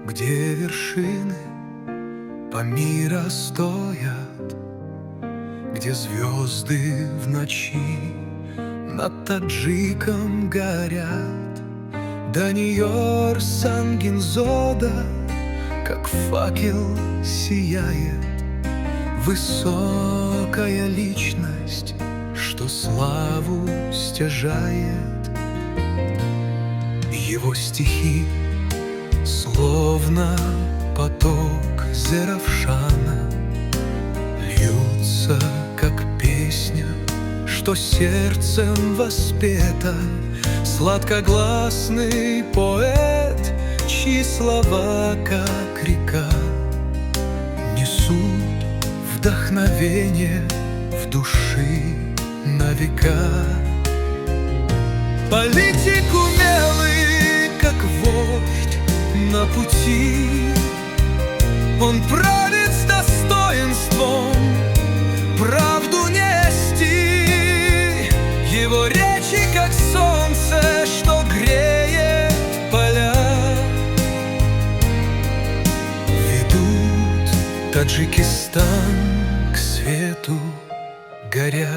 где вершины Памира стоят, где звезды в ночи над Таджиком горят. Даниор Сангинзода, как факел, сияет. Высокая личность, что славу стяжает. Его стихи словно поток Зеравшана льются, как песня, что сердцем воспета. Сладкогласный поэт, чьи слова, как река, несут вдохновение в души на века. Политик умелый, как вождь на пути, он правит с достоинством, правду нести. Его речи, как солнце, что греет поля, ведут Таджикистан к свету горя.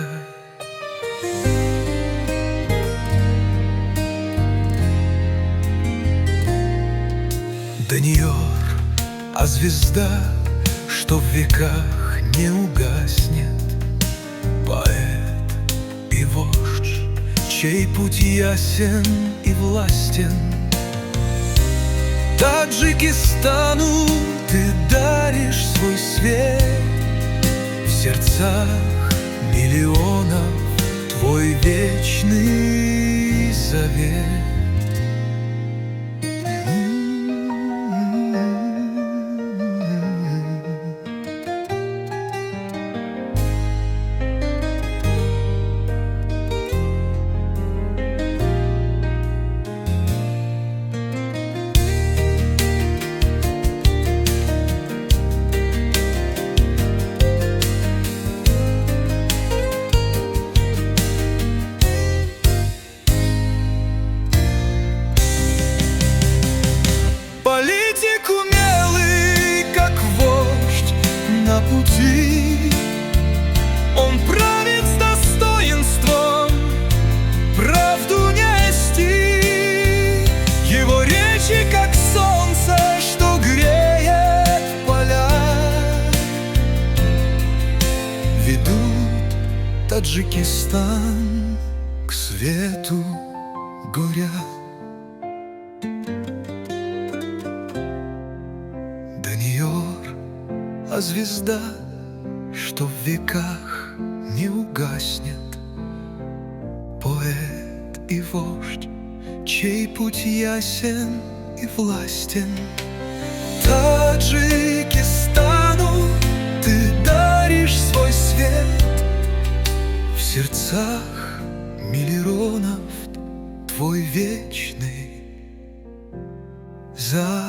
Даниор, а звезда, что в веках не угаснет. Поэт и вождь, чей путь ясен и властен. Таджикистану ты даришь свой свет, в сердцах миллионов твой вечный завет. Политик умелый, как вождь на пути, он правит с достоинством, правду нести. Его речи, как солнце, что греет поля, ведут Таджикистан к свету горя. Даниор, а звезда, что в веках не угаснет. Поэт и вождь, чей путь ясен и властен. Таджикистану ты даришь свой свет, в сердцах миллионов твой вечный завет.